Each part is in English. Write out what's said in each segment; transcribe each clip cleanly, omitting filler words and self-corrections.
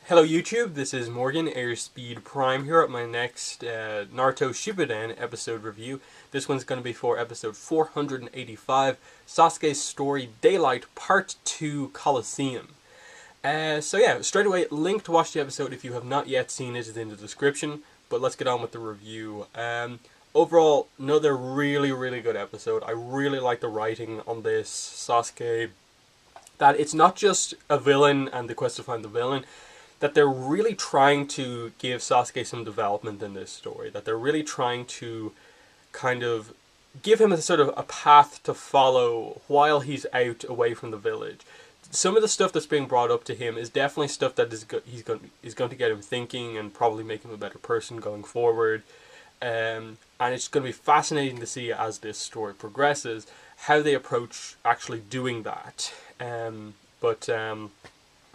Hello YouTube, this is Morgan, Airspeed Prime, here at my next Naruto Shippuden episode review. This one's going to be for episode 485, Sasuke's Story Daylight Part 2 Coliseum. So yeah, straight away, link to watch the episode if you have not yet seen it is in the description, but let's get on with the review. Overall, another really good episode. I really like the writing on this Sasuke, that it's not just a villain and the quest to find the villain, that they're really trying to give Sasuke some development in this story, that they're really trying to kind of give him a sort of a path to follow while he's out away from the village. Some of the stuff that's being brought up to him is definitely stuff that is going to get him thinking and probably make him a better person going forward. And it's going to be fascinating to see as this story progresses how they approach actually doing that.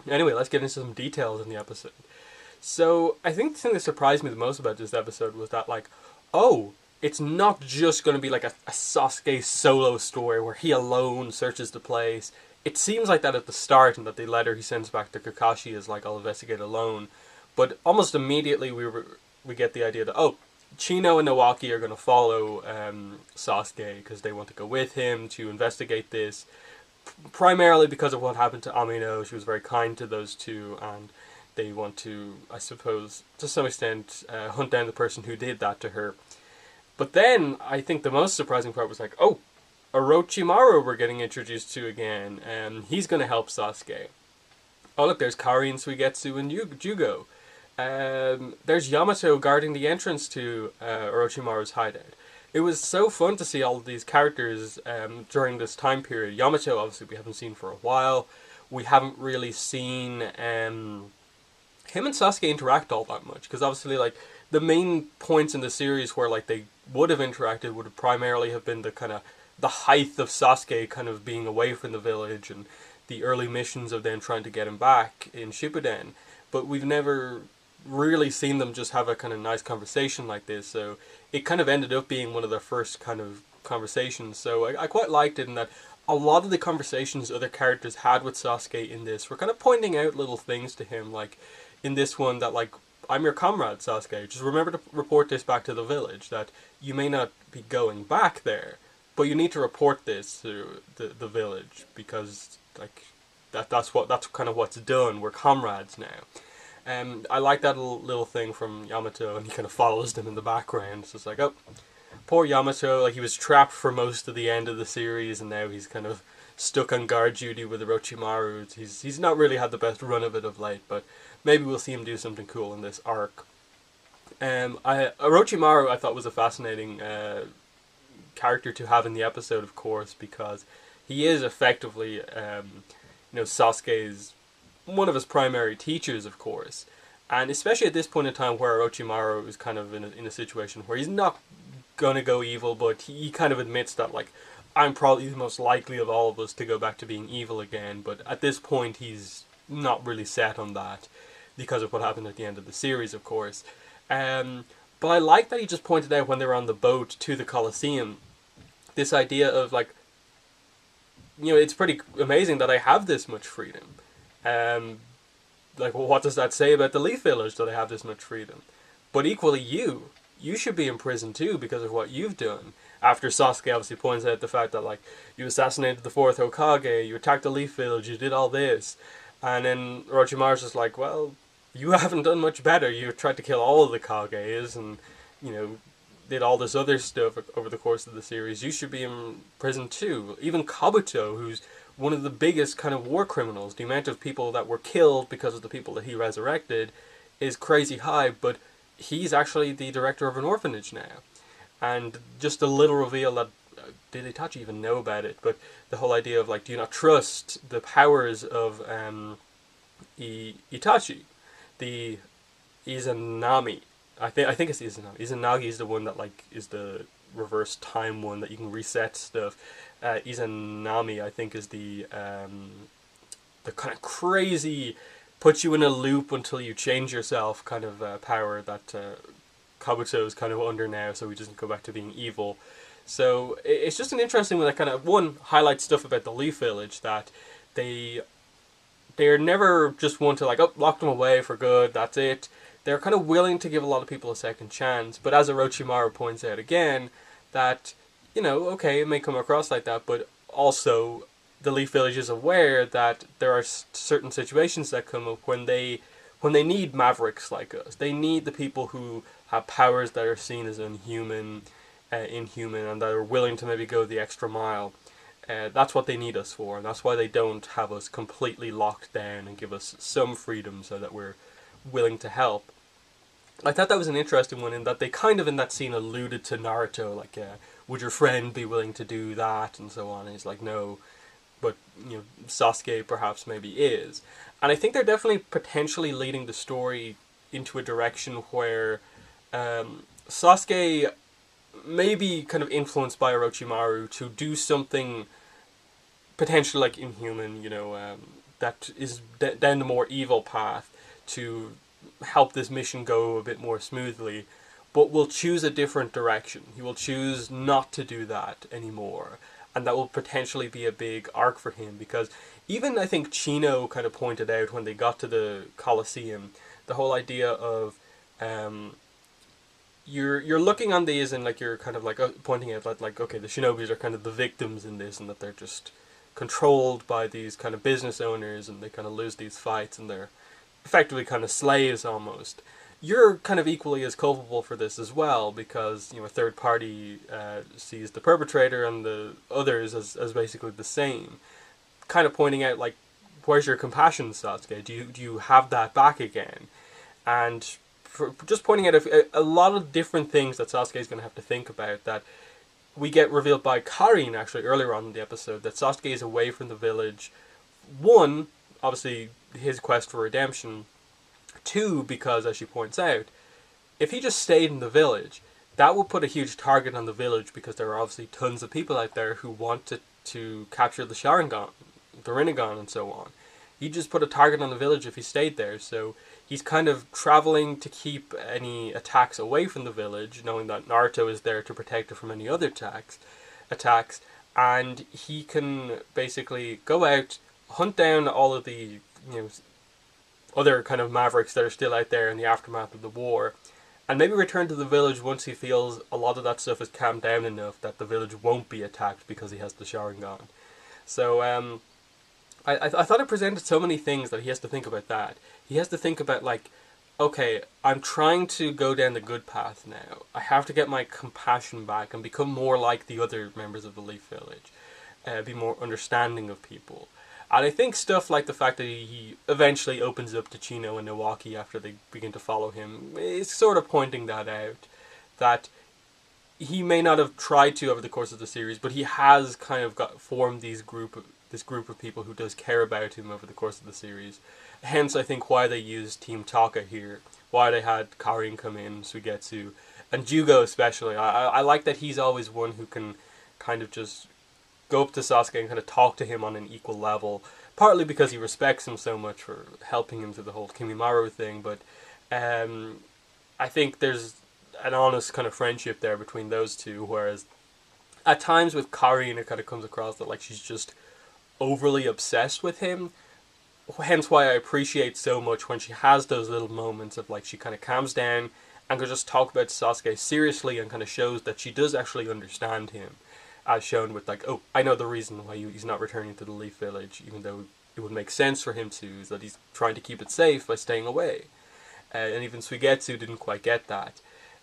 Anyway, let's get into some details in the episode. So, I think the thing that surprised me the most about this episode was that, it's not just going to be like a Sasuke solo story where he alone searches the place. It seems like that at the start, and that the letter he sends back to Kakashi is like, I'll investigate alone. But almost immediately we get the idea that, Chino and Nawaki are going to follow Sasuke because they want to go with him to investigate this. Primarily because of what happened to Amino. She was very kind to those two, and they want to, I suppose, to some extent, hunt down the person who did that to her. But then, I think the most surprising part was Orochimaru we're getting introduced to again, and he's going to help Sasuke. Oh look, there's Kari and Suigetsu and Jugo. There's Yamato guarding the entrance to Orochimaru's hideout. It was so fun to see all of these characters during this time period. Yamato, obviously, we haven't seen for a while. We haven't really seen him and Sasuke interact all that much. Because obviously, the main points in the series where, they would have interacted would have primarily have been the height of Sasuke kind of being away from the village and the early missions of them trying to get him back in Shippuden. But we've never really seen them just have a kind of nice conversation like this, so it kind of ended up being one of their first kind of conversations. So I quite liked it in that a lot of the conversations other characters had with Sasuke in this were kind of pointing out little things to him, like in this one that I'm your comrade, Sasuke, just remember to report this back to the village, that you may not be going back there, but you need to report this to the village because that's kind of what's done. We're comrades now. I like that little thing from Yamato, and he kind of follows them in the background. So it's like, oh, poor Yamato, he was trapped for most of the end of the series, and now he's kind of stuck on guard duty with Orochimaru. He's not really had the best run of it of late, but maybe we'll see him do something cool in this arc. Orochimaru I thought was a fascinating character to have in the episode, of course, because he is effectively, Sasuke's one of his primary teachers, of course, and especially at this point in time where Orochimaru is kind of in a situation where he's not gonna go evil, but he kind of admits that I'm probably the most likely of all of us to go back to being evil again, but at this point he's not really set on that because of what happened at the end of the series, of course. But I like that he just pointed out when they were on the boat to the Coliseum this idea of it's pretty amazing that I have this much freedom. What does that say about the Leaf Village that I have this much freedom? But equally, you should be in prison too because of what you've done. After Sasuke obviously points out the fact that you assassinated the 4th Hokage, you attacked the Leaf Village, you did all this, and then Orochimaru's just like, well, you haven't done much better. You tried to kill all of the Kages, and did all this other stuff over the course of the series. You should be in prison too. Even Kabuto, who's one of the biggest kind of war criminals, the amount of people that were killed because of the people that he resurrected is crazy high, but he's actually the director of an orphanage now. And just a little reveal that, did Itachi even know about it, but the whole idea of do you not trust the powers of Itachi, the Izanami. I think it's Izanami. Izanagi is the one that is the reverse time one that you can reset stuff. Izanami, I think, is the kind of crazy, put you in a loop until you change yourself kind of power that Kabuto is kind of under now, so he doesn't go back to being evil. So it's just an interesting one that kind of, one, highlights stuff about the Leaf Village, that they they're never just one to like, oh, lock them away for good, that's it. They're kind of willing to give a lot of people a second chance. But as Orochimaru points out again, that, okay, it may come across like that, but also the Leaf Village is aware that there are certain situations that come up when they need mavericks like us. They need the people who have powers that are seen as inhuman, and that are willing to maybe go the extra mile. That's what they need us for, and that's why they don't have us completely locked down and give us some freedom so that we're willing to help. I thought that was an interesting one in that they kind of in that scene alluded to Naruto, like, would your friend be willing to do that, and so on. And he's like, no, but Sasuke perhaps maybe is. And I think they're definitely potentially leading the story into a direction where Sasuke may be kind of influenced by Orochimaru to do something potentially like inhuman, that is down the more evil path to help this mission go a bit more smoothly, but will choose a different direction. He will choose not to do that anymore, and that will potentially be a big arc for him, because even I think Chino kind of pointed out when they got to the Coliseum, the whole idea of you're looking on these and like you're kind of like pointing out that like, okay, the shinobis are kind of the victims in this, and that they're just controlled by these kind of business owners, and they kind of lose these fights, and they're effectively kind of slaves almost. You're kind of equally as culpable for this as well, because a third party sees the perpetrator and the others as basically the same. Kind of pointing out like, where's your compassion, Sasuke? Do you have that back again? And for just pointing out a lot of different things that Sasuke is going to have to think about, that we get revealed by Karin actually earlier on in the episode, that Sasuke is away from the village. One, obviously his quest for redemption. Two, because as she points out, if he just stayed in the village, that would put a huge target on the village, because there are obviously tons of people out there who want to capture the Sharingan, the Rinnegan, and so on. He just put a target on the village if he stayed there, so he's kind of traveling to keep any attacks away from the village, knowing that Naruto is there to protect it from any other attacks, and he can basically go out, hunt down all of the other kind of mavericks that are still out there in the aftermath of the war, and maybe return to the village once he feels a lot of that stuff has calmed down enough that the village won't be attacked because he has the Sharingan. So I thought it presented so many things that he has to think about that. He has to think about like, okay, I'm trying to go down the good path now. I have to get my compassion back and become more like the other members of the Leaf Village. Be more understanding of people. And I think stuff like the fact that he eventually opens up to Chino and Nawaki after they begin to follow him is sort of pointing that out. That he may not have tried to over the course of the series, but he has kind of formed this group of people who does care about him over the course of the series. Hence, I think why they used Team Taka here, why they had Karin come in, Suigetsu, and Jugo especially. I like that he's always one who can kind of just go up to Sasuke and kind of talk to him on an equal level, partly because he respects him so much for helping him through the whole Kimimaru thing, but I think there's an honest kind of friendship there between those two, whereas at times with Karin it kind of comes across that like she's just overly obsessed with him, hence why I appreciate so much when she has those little moments of like she kind of calms down and can just talk about Sasuke seriously and kind of shows that she does actually understand him, as shown with like, oh, I know the reason why he's not returning to the Leaf Village, even though it would make sense for him to, is that he's trying to keep it safe by staying away. And even Suigetsu didn't quite get that.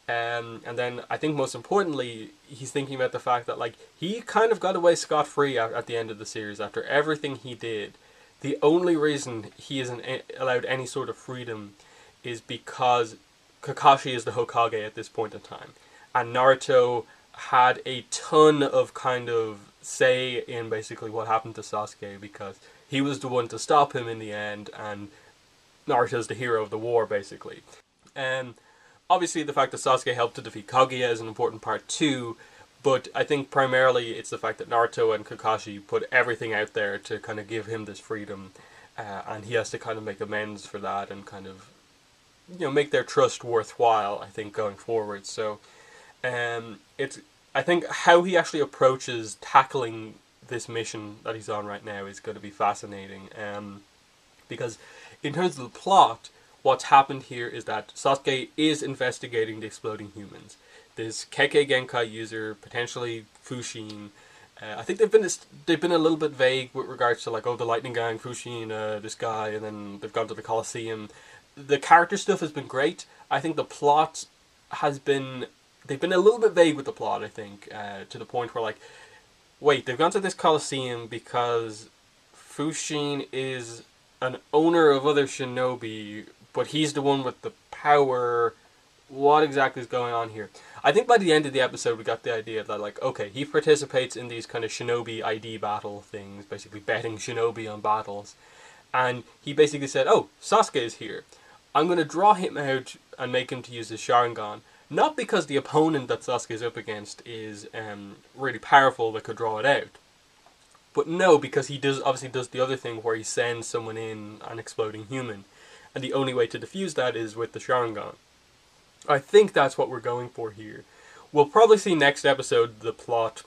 And then I think most importantly, he's thinking about the fact that like he kind of got away scot-free at the end of the series after everything he did. The only reason he isn't allowed any sort of freedom is because Kakashi is the Hokage at this point in time. And Naruto had a ton of kind of say in basically what happened to Sasuke, because he was the one to stop him in the end, and Naruto's the hero of the war, basically. Obviously, the fact that Sasuke helped to defeat Kaguya is an important part too, but I think primarily it's the fact that Naruto and Kakashi put everything out there to kind of give him this freedom, and he has to kind of make amends for that and kind of, make their trust worthwhile, I think, going forward. So, I think how he actually approaches tackling this mission that he's on right now is going to be fascinating. Because in terms of the plot, what's happened here is that Sasuke is investigating the exploding humans. This Kekkei Genkai user, potentially Fushin. I think they've been a little bit vague with regards to like, oh, the Lightning Gang, Fushin, this guy, and then they've gone to the Coliseum. The character stuff has been great. I think the plot has been, they've been a little bit vague with the plot. I think to the point where like, wait, they've gone to this Coliseum because Fushin is an owner of other shinobi, but he's the one with the power. What exactly is going on here? I think by the end of the episode we got the idea that like, okay, he participates in these kind of shinobi ID battle things, basically betting shinobi on battles. And he basically said, oh, Sasuke is here. I'm going to draw him out and make him to use his Sharingan. Not because the opponent that Sasuke is up against is really powerful that could draw it out. But no, because he obviously does the other thing where he sends someone in an exploding human. And the only way to defuse that is with the Sharingan. I think that's what we're going for here. We'll probably see next episode the plot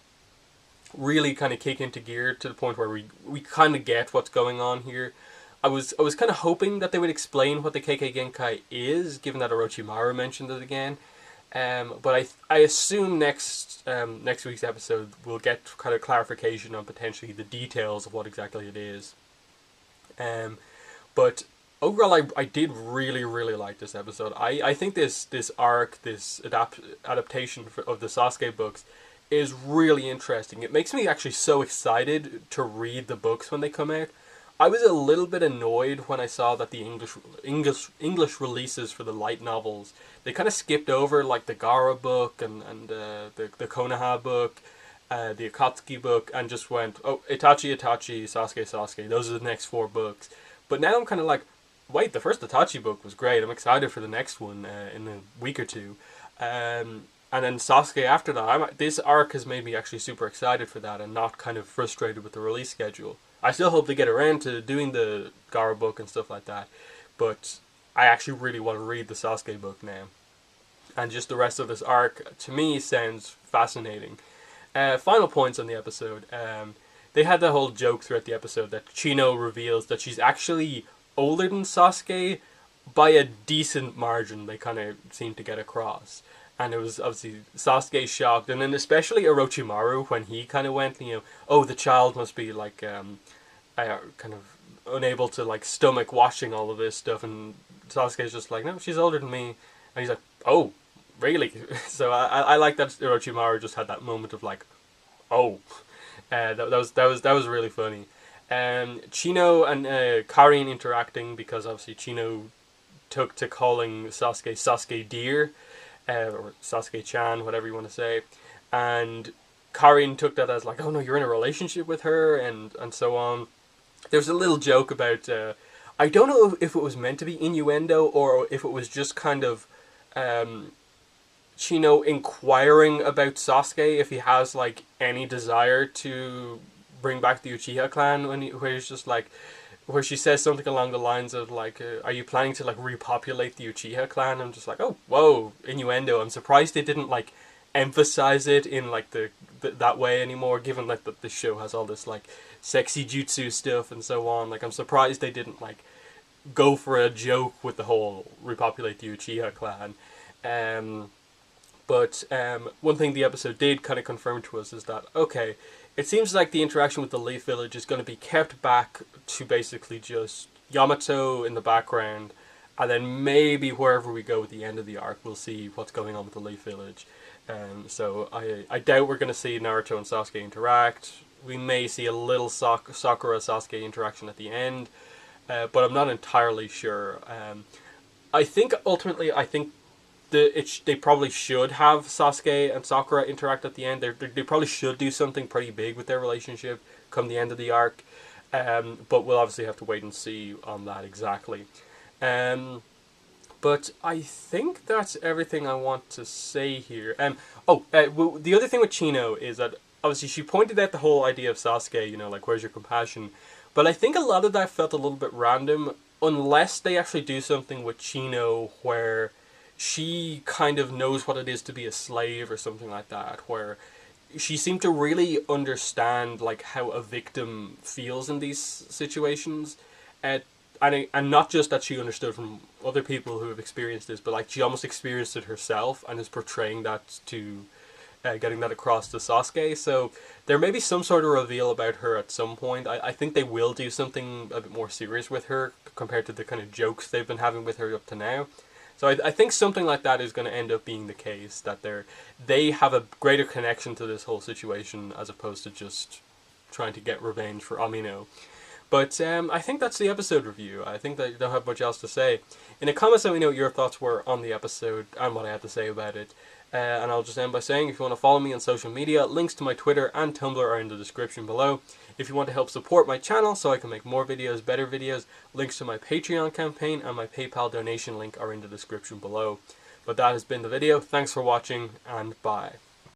really kind of kick into gear to the point where we kind of get what's going on here. I was kind of hoping that they would explain what the Kekkei Genkai is, given that Orochimaru mentioned it again. But I assume next week's episode we'll get kind of clarification on potentially the details of what exactly it is. But overall, I did really, really like this episode. I think this arc, this adaptation of the Sasuke books is really interesting. It makes me actually so excited to read the books when they come out. I was a little bit annoyed when I saw that the English releases for the light novels, they kind of skipped over like the Gaara book and the Konoha book, the Akatsuki book, and just went, oh, Itachi, Sasuke, those are the next 4 books. But now I'm kind of like, wait, the first Itachi book was great. I'm excited for the next one in a week or two. And then Sasuke after that. This arc has made me actually super excited for that and not kind of frustrated with the release schedule. I still hope they get around to doing the Gaara book and stuff like that. But I actually really want to read the Sasuke book now. And just the rest of this arc, to me, sounds fascinating. Final points on the episode. They had the whole joke throughout the episode that Chino reveals that she's actually older than Sasuke by a decent margin. They kind of seem to get across. And it was obviously Sasuke shocked, and then especially Orochimaru when he kind of went, oh, the child must be like kind of unable to like stomach watching all of this stuff, and Sasuke's just like, no, she's older than me, and he's like, oh, really? So I like that Orochimaru just had that moment of like, oh, that was really funny. Chino and Karin interacting because obviously Chino took to calling Sasuke dear. Or Sasuke-chan, whatever you want to say. And Karin took that as like, oh no, you're in a relationship with her, and so on. There's a little joke about, I don't know if it was meant to be innuendo, or if it was just kind of Chino inquiring about Sasuke, if he has like any desire to bring back the Uchiha clan, where he's just like, where she says something along the lines of like, are you planning to like repopulate the Uchiha clan? I'm just like, oh, whoa, innuendo. I'm surprised they didn't like emphasize it in like that way anymore, given like that the show has all this like sexy jutsu stuff and so on. Like, I'm surprised they didn't like go for a joke with the whole repopulate the Uchiha clan. But one thing the episode did kind of confirm to us is that, okay, it seems like the interaction with the Leaf Village is going to be kept back to basically just Yamato in the background, and then maybe wherever we go at the end of the arc, we'll see what's going on with the Leaf Village. So I doubt we're going to see Naruto and Sasuke interact. We may see a little Sakura-Sasuke interaction at the end, but I'm not entirely sure. I think ultimately, they probably should have Sasuke and Sakura interact at the end. They probably should do something pretty big with their relationship come the end of the arc. But we'll obviously have to wait and see on that exactly. But I think that's everything I want to say here. The other thing with Chino is that obviously she pointed out the whole idea of Sasuke, like, where's your compassion? But I think a lot of that felt a little bit random unless they actually do something with Chino where she kind of knows what it is to be a slave or something like that, where she seemed to really understand like how a victim feels in these situations. and not just that she understood from other people who have experienced this, but like she almost experienced it herself and is portraying that to getting that across to Sasuke. So there may be some sort of reveal about her at some point. I think they will do something a bit more serious with her compared to the kind of jokes they've been having with her up to now. So I think something like that is going to end up being the case, that they have a greater connection to this whole situation as opposed to just trying to get revenge for Amino. But I think that's the episode review. I think that I don't have much else to say. In the comments, let me know what your thoughts were on the episode and what I had to say about it. And I'll just end by saying, if you want to follow me on social media, links to my Twitter and Tumblr are in the description below. If you want to help support my channel so I can make more videos, better videos, links to my Patreon campaign and my PayPal donation link are in the description below. But that has been the video. Thanks for watching, and bye.